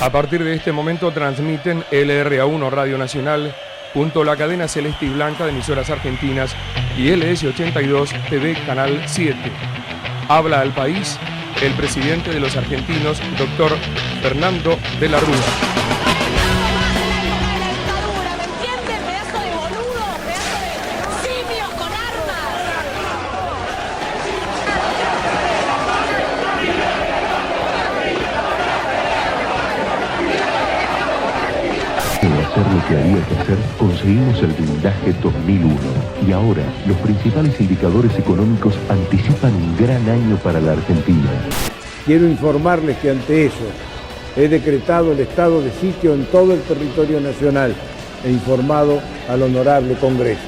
A partir de este momento transmiten LRA1 Radio Nacional junto a la cadena Celeste y Blanca de emisoras argentinas y LS82 TV Canal 7. Habla al país el presidente de los argentinos, doctor Fernando de la Rúa. Lo que había que hacer, conseguimos el blindaje 2001 y ahora los principales indicadores económicos anticipan un gran año para la Argentina. Quiero informarles que ante eso he decretado el estado de sitio en todo el territorio nacional e informado al honorable Congreso.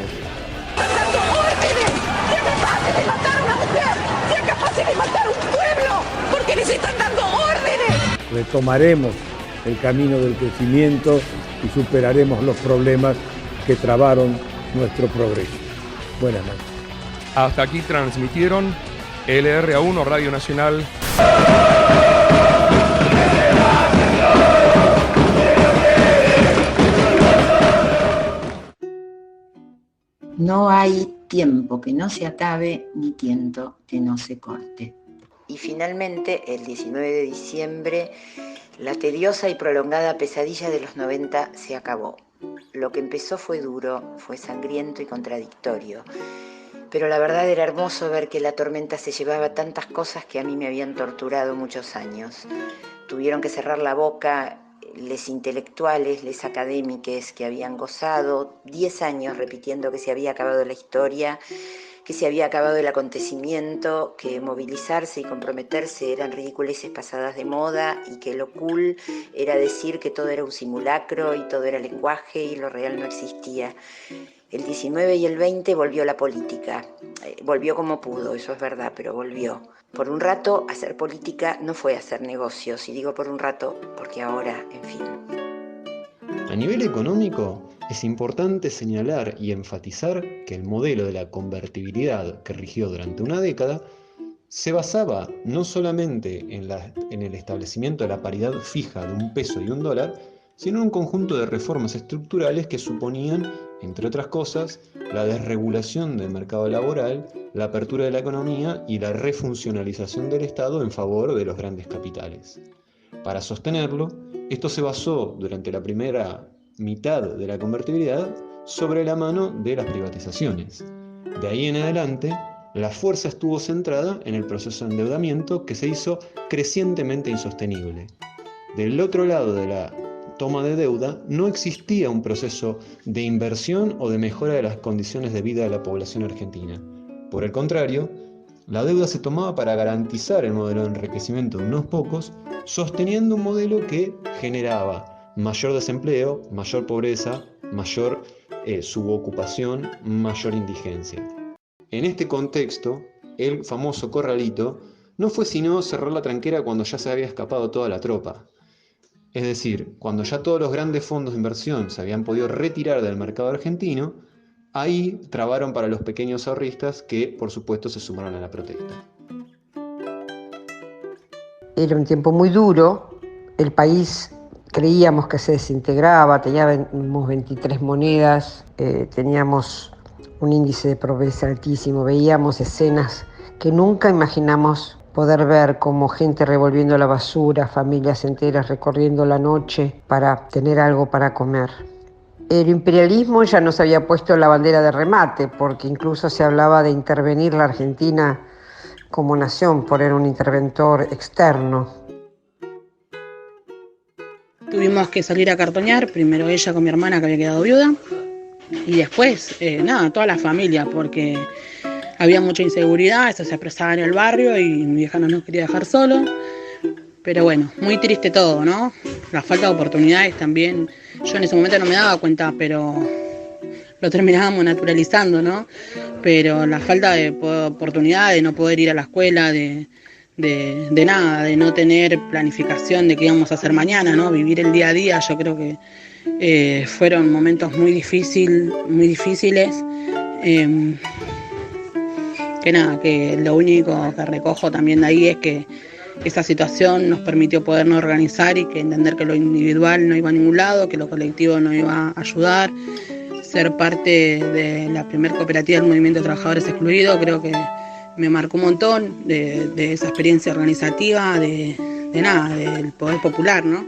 Retomaremos el camino del crecimiento y superaremos los problemas que trabaron nuestro progreso. Buenas noches. Hasta aquí transmitieron LRA1 Radio Nacional. No hay tiempo que no se acabe ni tiento que no se corte. Y finalmente, el 19 de diciembre, la tediosa y prolongada pesadilla de los 90 se acabó. Lo que empezó fue duro, fue sangriento y contradictorio. Pero la verdad era hermoso ver que la tormenta se llevaba tantas cosas que a mí me habían torturado muchos años. Tuvieron que cerrar la boca les intelectuales, les académiques que habían gozado 10 años repitiendo que se había acabado la historia, que se había acabado el acontecimiento, que movilizarse y comprometerse eran ridiculeces pasadas de moda y que lo cool era decir que todo era un simulacro y todo era lenguaje y lo real no existía. El 19 y el 20 volvió la política. Volvió como pudo, eso es verdad, pero volvió. Por un rato, hacer política no fue hacer negocios, y digo por un rato porque ahora, en fin. A nivel económico, es importante señalar y enfatizar que el modelo de la convertibilidad que rigió durante una década se basaba no solamente en el establecimiento de la paridad fija de un peso y un dólar, sino en un conjunto de reformas estructurales que suponían, entre otras cosas, la desregulación del mercado laboral, la apertura de la economía y la refuncionalización del Estado en favor de los grandes capitales. Para sostenerlo, esto se basó durante la primera mitad de la convertibilidad sobre la mano de las privatizaciones. De ahí en adelante, la fuerza estuvo centrada en el proceso de endeudamiento que se hizo crecientemente insostenible. Del otro lado de la toma de deuda, no existía un proceso de inversión o de mejora de las condiciones de vida de la población argentina. Por el contrario, la deuda se tomaba para garantizar el modelo de enriquecimiento de unos pocos, sosteniendo un modelo que generaba mayor desempleo, mayor pobreza, mayor subocupación, mayor indigencia. En este contexto, el famoso corralito no fue sino cerrar la tranquera cuando ya se había escapado toda la tropa. Es decir, cuando ya todos los grandes fondos de inversión se habían podido retirar del mercado argentino, ahí trabaron para los pequeños ahorristas que, por supuesto, se sumaron a la protesta. Era un tiempo muy duro, el país creíamos que se desintegraba, teníamos 23 monedas, teníamos un índice de pobreza altísimo, veíamos escenas que nunca imaginamos poder ver, como gente revolviendo la basura, familias enteras recorriendo la noche para tener algo para comer. El imperialismo ya nos había puesto la bandera de remate, porque incluso se hablaba de intervenir la Argentina como nación, poner un interventor externo. Tuvimos que salir a cartonear, primero ella con mi hermana que había quedado viuda, y después, toda la familia, porque había mucha inseguridad, eso se expresaba en el barrio y mi vieja no nos quería dejar solo. Pero bueno, muy triste todo, ¿no? La falta de oportunidades también. Yo en ese momento no me daba cuenta, pero lo terminábamos naturalizando, ¿no? Pero la falta de oportunidad, de no poder ir a la escuela, de nada, de no tener planificación de qué íbamos a hacer mañana, ¿no? Vivir el día a día, yo creo que fueron momentos muy difíciles. Que lo único que recojo también de ahí es que Esa situación nos permitió podernos organizar y que entender que lo individual no iba a ningún lado, que lo colectivo no iba a ayudar. Ser parte de la primera cooperativa del Movimiento de Trabajadores Excluidos creo que me marcó un montón de esa experiencia organizativa, del poder popular, ¿no?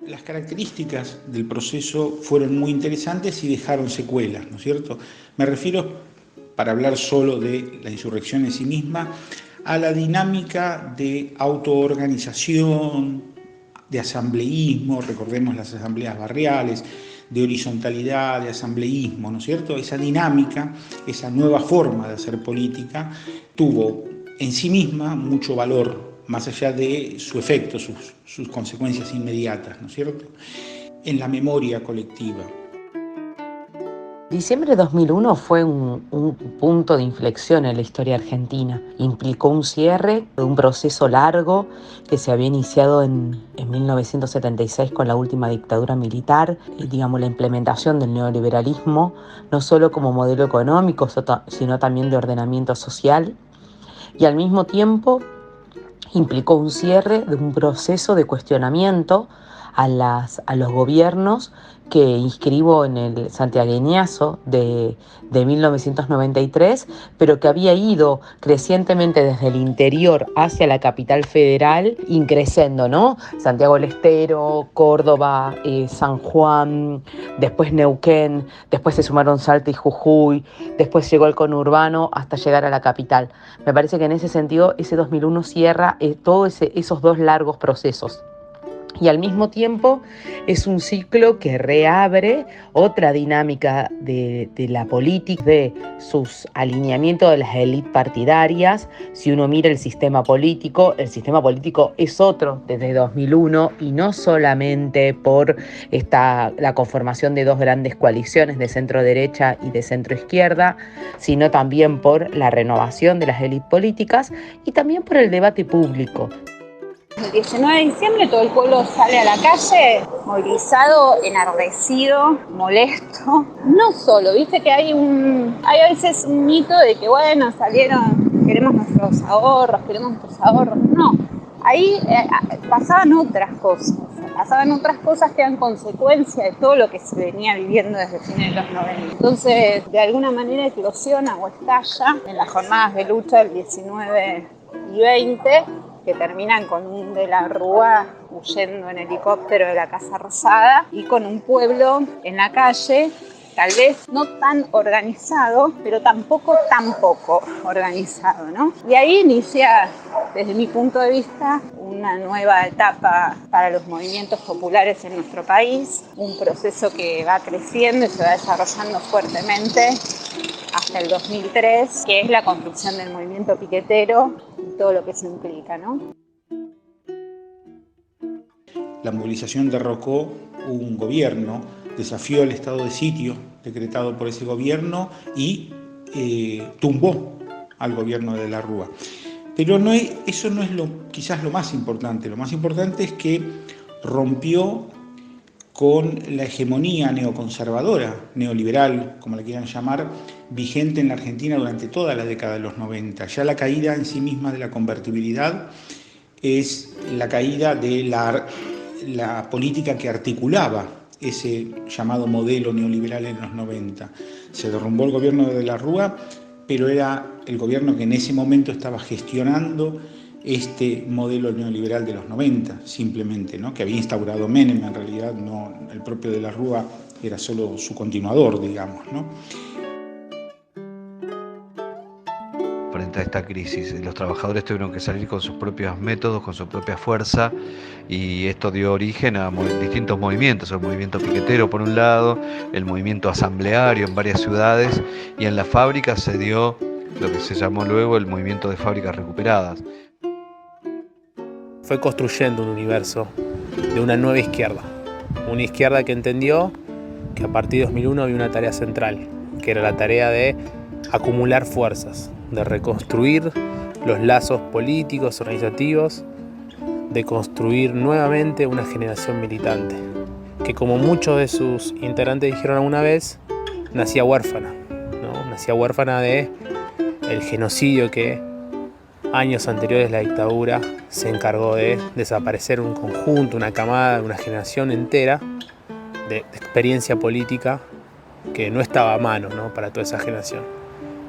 Las características del proceso fueron muy interesantes y dejaron secuelas, ¿no es cierto? Me refiero, para hablar solo de la insurrección en sí misma, a la dinámica de autoorganización, de asambleísmo, recordemos las asambleas barriales, de horizontalidad, de asambleísmo, ¿no es cierto? Esa dinámica, esa nueva forma de hacer política, tuvo en sí misma mucho valor, más allá de su efecto, sus consecuencias inmediatas, ¿no es cierto?, en la memoria colectiva. Diciembre de 2001 fue un punto de inflexión en la historia argentina. Implicó un cierre de un proceso largo que se había iniciado en 1976 con la última dictadura militar, la implementación del neoliberalismo, no solo como modelo económico, sino también de ordenamiento social, y al mismo tiempo implicó un cierre de un proceso de cuestionamiento a los gobiernos que inscribo en el santiagueñazo de 1993, pero que había ido crecientemente desde el interior hacia la capital federal, increciendo, ¿no? Santiago del Estero, Córdoba, San Juan, después Neuquén, después se sumaron Salta y Jujuy, después llegó el conurbano hasta llegar a la capital. Me parece que en ese sentido ese 2001 cierra todos esos dos largos procesos. Y al mismo tiempo es un ciclo que reabre otra dinámica de la política, de sus alineamientos de las élites partidarias. Si uno mira el sistema político es otro desde 2001 y no solamente por la conformación de dos grandes coaliciones de centro-derecha y de centro-izquierda, sino también por la renovación de las élites políticas y también por el debate público. El 19 de diciembre todo el pueblo sale a la calle, movilizado, enardecido, molesto. No solo, viste que hay a veces un mito de que bueno, salieron, queremos nuestros ahorros. No, ahí pasaban otras cosas que eran consecuencia de todo lo que se venía viviendo desde fines de los 90. Entonces, de alguna manera eclosiona o estalla en las jornadas de lucha del 19 y 20, que terminan con un de la Rúa huyendo en helicóptero de la Casa Rosada y con un pueblo en la calle, tal vez no tan organizado, pero tampoco tan poco organizado, ¿no? Y ahí inicia, desde mi punto de vista, una nueva etapa para los movimientos populares en nuestro país, un proceso que va creciendo y se va desarrollando fuertemente hasta el 2003, que es la construcción del movimiento piquetero y todo lo que eso implica, ¿no? La movilización derrocó un gobierno, desafió el estado de sitio decretado por ese gobierno y tumbó al gobierno de la Rúa. Pero eso no es quizás lo más importante. Lo más importante es que rompió con la hegemonía neoconservadora, neoliberal, como la quieran llamar, vigente en la Argentina durante toda la década de los 90. Ya la caída en sí misma de la convertibilidad es la caída de la política que articulaba ese llamado modelo neoliberal en los 90. Se derrumbó el gobierno de la Rúa, pero era el gobierno que en ese momento estaba gestionando este modelo neoliberal de los 90, simplemente, ¿no? Que había instaurado Menem, en realidad no, el propio de la Rúa era solo su continuador, digamos, ¿no? Frente a esta crisis, los trabajadores tuvieron que salir con sus propios métodos, con su propia fuerza, y esto dio origen a distintos movimientos: el movimiento piquetero por un lado, el movimiento asambleario en varias ciudades, y en las fábricas se dio lo que se llamó luego el movimiento de fábricas recuperadas. Fue construyendo un universo de una nueva izquierda, una izquierda que entendió que a partir de 2001 había una tarea central, que era la tarea de acumular fuerzas, de reconstruir los lazos políticos, organizativos, de construir nuevamente una generación militante, que como muchos de sus integrantes dijeron alguna vez, nacía huérfana, ¿no? Nacía huérfana de el genocidio que años anteriores la dictadura se encargó de desaparecer un conjunto, una camada, una generación entera de experiencia política que no estaba a mano, ¿no?, para toda esa generación.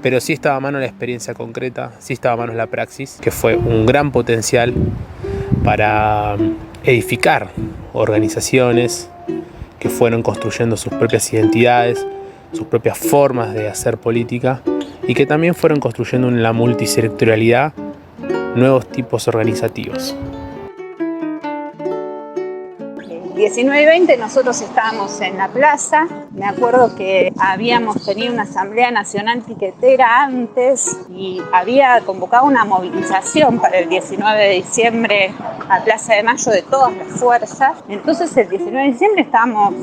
Pero sí estaba a mano la experiencia concreta, sí estaba a mano la praxis, que fue un gran potencial para edificar organizaciones que fueron construyendo sus propias identidades, sus propias formas de hacer política y que también fueron construyendo en la multisectorialidad nuevos tipos organizativos. 19 y 20 nosotros estábamos en la plaza. Me acuerdo que habíamos tenido una asamblea nacional piquetera antes y había convocado una movilización para el 19 de diciembre a Plaza de Mayo de todas las fuerzas. Entonces el 19 de diciembre estábamos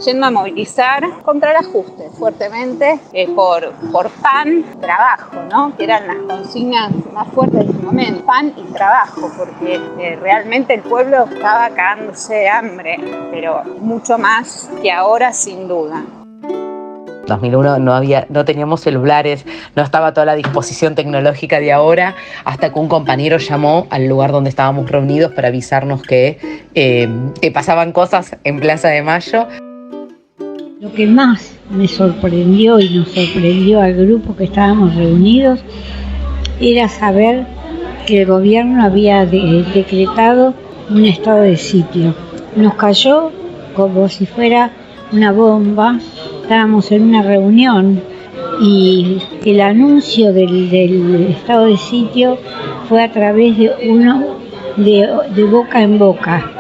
yendo a movilizar contra el ajuste fuertemente por pan, trabajo, ¿no?, que eran las consignas más fuertes de ese momento, pan y trabajo, porque realmente el pueblo estaba cagándose de hambre, pero mucho más que ahora sin duda. 2001 no teníamos celulares, no estaba toda la disposición tecnológica de ahora, hasta que un compañero llamó al lugar donde estábamos reunidos para avisarnos que pasaban cosas en Plaza de Mayo. Lo que más me sorprendió y nos sorprendió al grupo que estábamos reunidos era saber que el gobierno había decretado un estado de sitio. Nos cayó como si fuera una bomba. Estábamos en una reunión y el anuncio del estado de sitio fue a través de boca en boca.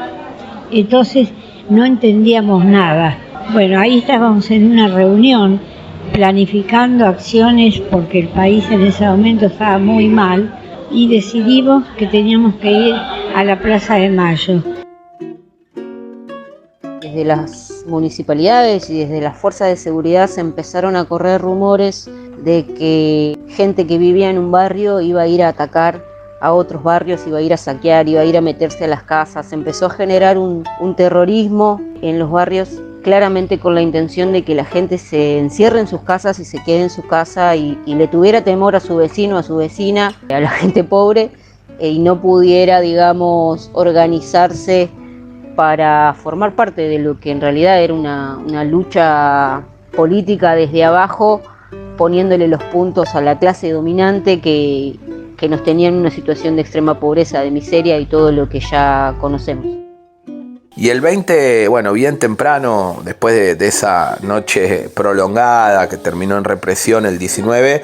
Entonces no entendíamos nada. Bueno, ahí estábamos en una reunión planificando acciones porque el país en ese momento estaba muy mal y decidimos que teníamos que ir a la Plaza de Mayo. Desde las municipalidades y desde las fuerzas de seguridad se empezaron a correr rumores de que gente que vivía en un barrio iba a ir a atacar a otros barrios, iba a ir a saquear, iba a ir a meterse a las casas. Se empezó a generar un terrorismo en los barrios, claramente con la intención de que la gente se encierre en sus casas y se quede en su casa y le tuviera temor a su vecino, a su vecina, a la gente pobre, y no pudiera, digamos, organizarse para formar parte de lo que en realidad era una lucha política desde abajo, poniéndole los puntos a la clase dominante que nos tenía en una situación de extrema pobreza, de miseria y todo lo que ya conocemos. Y el 20, bueno, bien temprano, después de esa noche prolongada que terminó en represión el 19,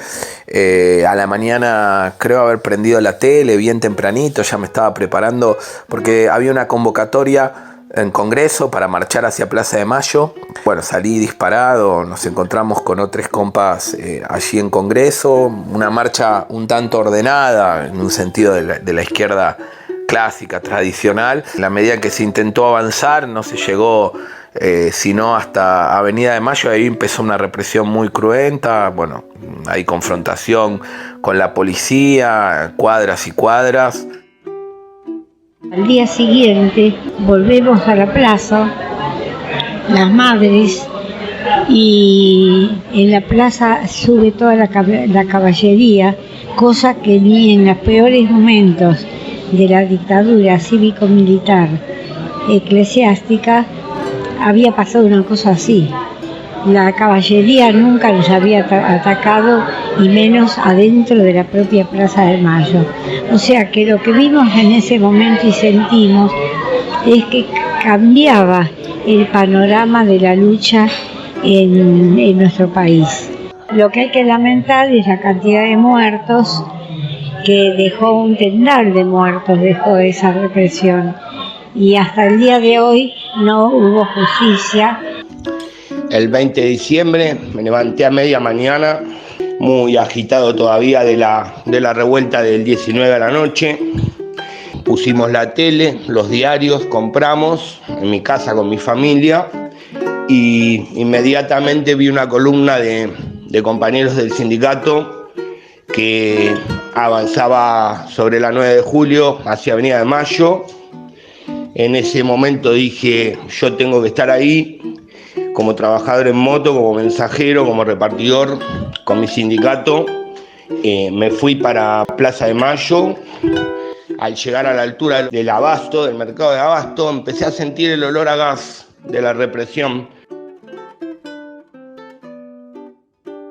a la mañana creo haber prendido la tele bien tempranito, ya me estaba preparando porque había una convocatoria en Congreso para marchar hacia Plaza de Mayo. Bueno, salí disparado, nos encontramos con otros compas allí en Congreso, una marcha un tanto ordenada en un sentido de la izquierda clásica, tradicional. En la medida que se intentó avanzar, no se llegó sino hasta Avenida de Mayo. Ahí empezó una represión muy cruenta. Bueno, hay confrontación con la policía, cuadras y cuadras. Al día siguiente volvemos a la plaza, las madres, y en la plaza sube toda la caballería, cosa que ni en los peores momentos de la dictadura cívico-militar eclesiástica había pasado una cosa así. La caballería nunca nos había atacado, y menos adentro de la propia Plaza de Mayo. O sea que lo que vimos en ese momento y sentimos es que cambiaba el panorama de la lucha en nuestro país. Lo que hay que lamentar es la cantidad de muertos que dejó, un tendal de muertos dejó esa represión, y hasta el día de hoy no hubo justicia. El 20 de diciembre me levanté a media mañana, muy agitado todavía de la revuelta del 19 a la noche. Pusimos la tele, los diarios, compramos en mi casa con mi familia y inmediatamente vi una columna de compañeros del sindicato que avanzaba sobre la 9 de julio hacia Avenida de Mayo. En ese momento dije, yo tengo que estar ahí, como trabajador en moto, como mensajero, como repartidor, con mi sindicato, Me fui para Plaza de Mayo. Al llegar a la altura del Abasto, del mercado de Abasto, empecé a sentir el olor a gas de la represión.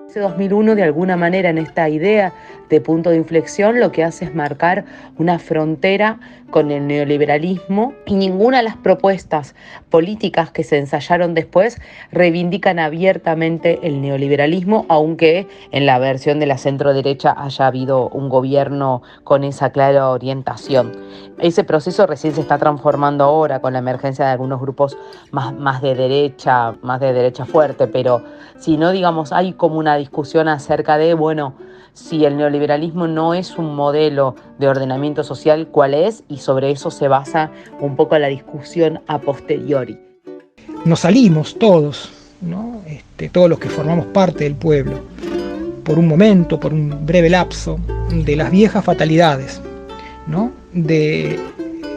Ese 2001, de alguna manera, en esta idea de punto de inflexión, lo que hace es marcar una frontera con el neoliberalismo, y ninguna de las propuestas políticas que se ensayaron después reivindican abiertamente el neoliberalismo, aunque en la versión de la centro-derecha haya habido un gobierno con esa clara orientación. Ese proceso recién se está transformando ahora con la emergencia de algunos grupos más de derecha fuerte, pero si no, digamos, hay como una discusión acerca de, bueno, si el neoliberalismo no es un modelo de ordenamiento social, ¿cuál es? Y sobre eso se basa un poco la discusión a posteriori. Nos salimos todos, ¿no? Todos los que formamos parte del pueblo, por un momento, por un breve lapso, de las viejas fatalidades, ¿no? de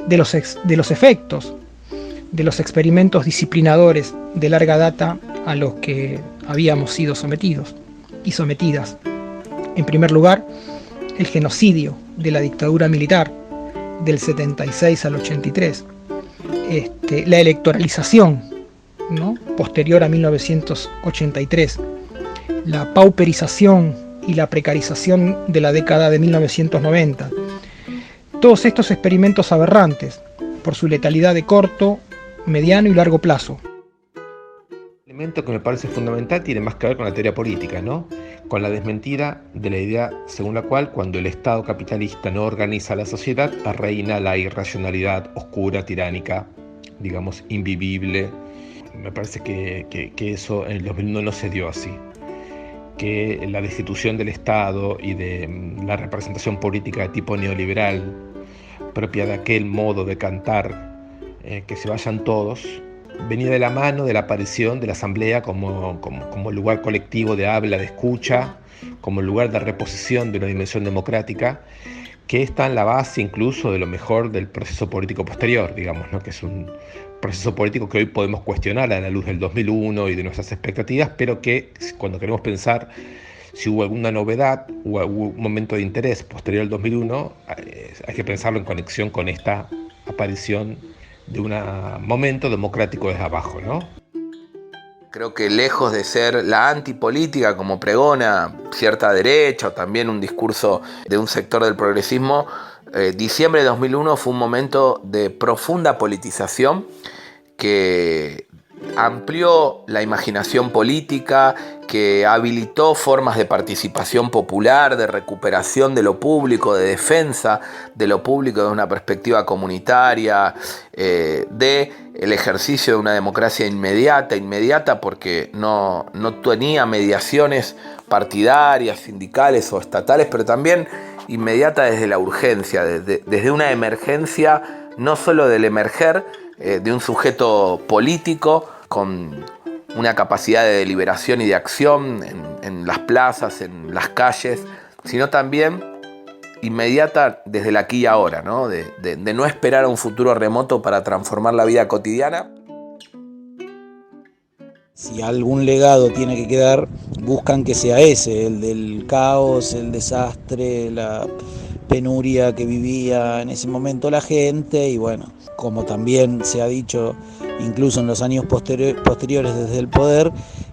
los efectos, de los experimentos disciplinadores de larga data a los que habíamos sido sometidos y sometidas. En primer lugar, el genocidio de la dictadura militar del 76 al 83, la electoralización, ¿no?, posterior a 1983, la pauperización y la precarización de la década de 1990. Todos estos experimentos aberrantes por su letalidad de corto, mediano y largo plazo. El elemento que me parece fundamental tiene más que ver con la teoría política, ¿no? Con la desmentida de la idea según la cual cuando el Estado capitalista no organiza la sociedad, reina la irracionalidad oscura, tiránica, digamos, invivible. Me parece que eso en el 2001 no se dio así. Que la destitución del Estado y de la representación política de tipo neoliberal, propia de aquel modo de cantar, que se vayan todos, venía de la mano de la aparición de la asamblea como lugar colectivo de habla, de escucha, como lugar de reposición de una dimensión democrática, que está en la base incluso de lo mejor del proceso político posterior, digamos, ¿no? Que es un proceso político que hoy podemos cuestionar a la luz del 2001 y de nuestras expectativas, pero que cuando queremos pensar si hubo alguna novedad o un momento de interés posterior al 2001, hay que pensarlo en conexión con esta aparición de un momento democrático desde abajo, ¿no? Creo que lejos de ser la antipolítica como pregona cierta derecha o también un discurso de un sector del progresismo, diciembre de 2001 fue un momento de profunda politización que amplió la imaginación política, que habilitó formas de participación popular, de recuperación de lo público, de defensa de lo público desde una perspectiva comunitaria, de el ejercicio de una democracia inmediata porque no tenía mediaciones partidarias, sindicales o estatales, pero también inmediata desde la urgencia, desde una emergencia, no solo del emerger, de un sujeto político con una capacidad de deliberación y de acción en las plazas, en las calles, sino también inmediata desde el aquí y ahora, ¿no? De no esperar a un futuro remoto para transformar la vida cotidiana. Si algún legado tiene que quedar, buscan que sea ese, el del caos, el desastre, la penuria que vivía en ese momento la gente, y bueno, como también se ha dicho incluso en los años posteriores desde el poder,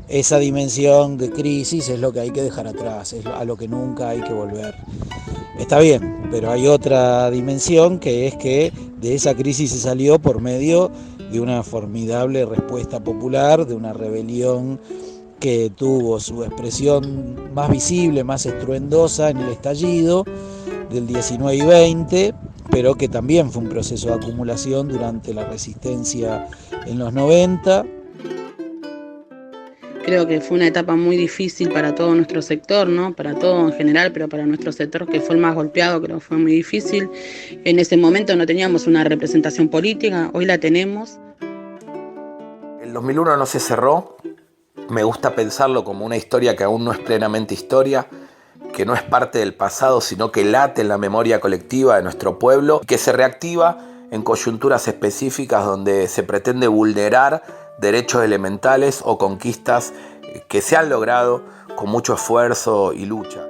esa dimensión de crisis es lo que hay que dejar atrás, es a lo que nunca hay que volver. Está bien, pero hay otra dimensión que es que de esa crisis se salió por medio de una formidable respuesta popular, de una rebelión que tuvo su expresión más visible, más estruendosa en el estallido del 19 y 20, pero que también fue un proceso de acumulación durante la resistencia en los 90. Creo que fue una etapa muy difícil para todo nuestro sector, ¿no? Para todo en general, pero para nuestro sector, que fue el más golpeado, creo que fue muy difícil. En ese momento no teníamos una representación política, hoy la tenemos. El 2001 no se cerró. Me gusta pensarlo como una historia que aún no es plenamente historia, que no es parte del pasado, sino que late en la memoria colectiva de nuestro pueblo, que se reactiva en coyunturas específicas donde se pretende vulnerar derechos elementales o conquistas que se han logrado con mucho esfuerzo y lucha.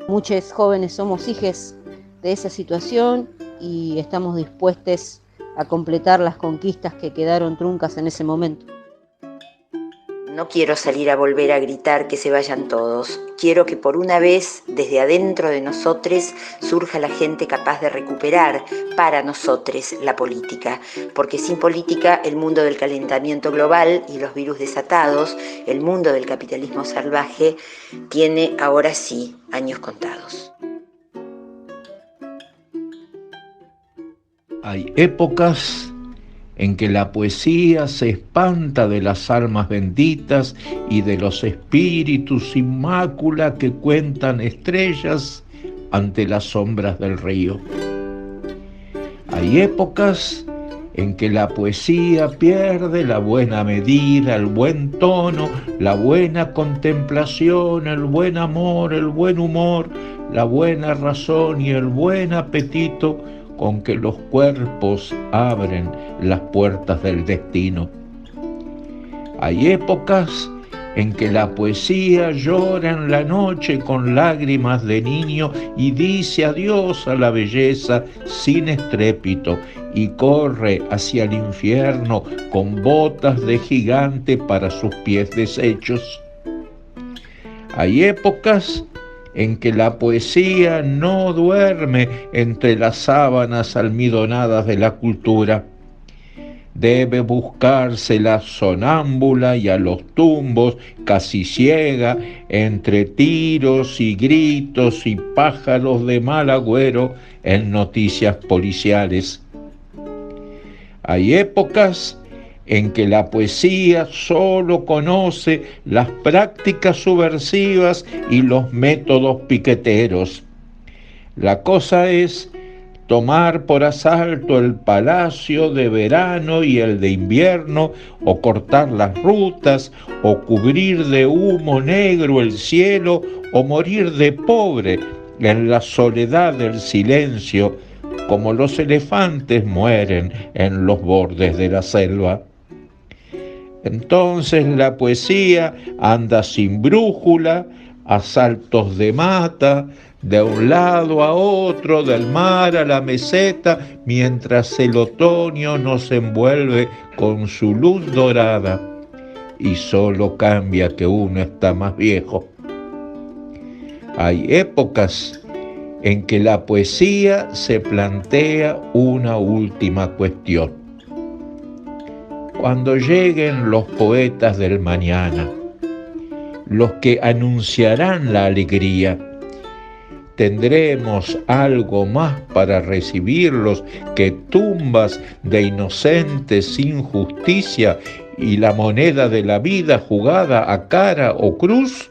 Muchos jóvenes somos hijos de esa situación y estamos dispuestos a completar las conquistas que quedaron truncas en ese momento. No quiero salir a volver a gritar que se vayan todos. Quiero que por una vez, desde adentro de nosotros, surja la gente capaz de recuperar para nosotros la política. Porque sin política, el mundo del calentamiento global y los virus desatados, el mundo del capitalismo salvaje, tiene ahora sí años contados. Hay épocas en que la poesía se espanta de las almas benditas y de los espíritus sin mácula que cuentan estrellas ante las sombras del río. Hay épocas en que la poesía pierde la buena medida, el buen tono, la buena contemplación, el buen amor, el buen humor, la buena razón y el buen apetito con que los cuerpos abren las puertas del destino. Hay épocas en que la poesía llora en la noche con lágrimas de niño y dice adiós a la belleza sin estrépito y corre hacia el infierno con botas de gigante para sus pies deshechos. Hay épocas en que la poesía no duerme entre las sábanas almidonadas de la cultura. Debe buscársela sonámbula y a los tumbos, casi ciega, entre tiros y gritos y pájaros de mal agüero en noticias policiales. Hay épocas en que la poesía solo conoce las prácticas subversivas y los métodos piqueteros. La cosa es tomar por asalto el palacio de verano y el de invierno, o cortar las rutas, o cubrir de humo negro el cielo, o morir de pobre en la soledad del silencio, como los elefantes mueren en los bordes de la selva. Entonces la poesía anda sin brújula, a saltos de mata, de un lado a otro, del mar a la meseta, mientras el otoño nos envuelve con su luz dorada y solo cambia que uno está más viejo. Hay épocas en que la poesía se plantea una última cuestión. Cuando lleguen los poetas del mañana, los que anunciarán la alegría, ¿tendremos algo más para recibirlos que tumbas de inocentes sin justicia y la moneda de la vida jugada a cara o cruz?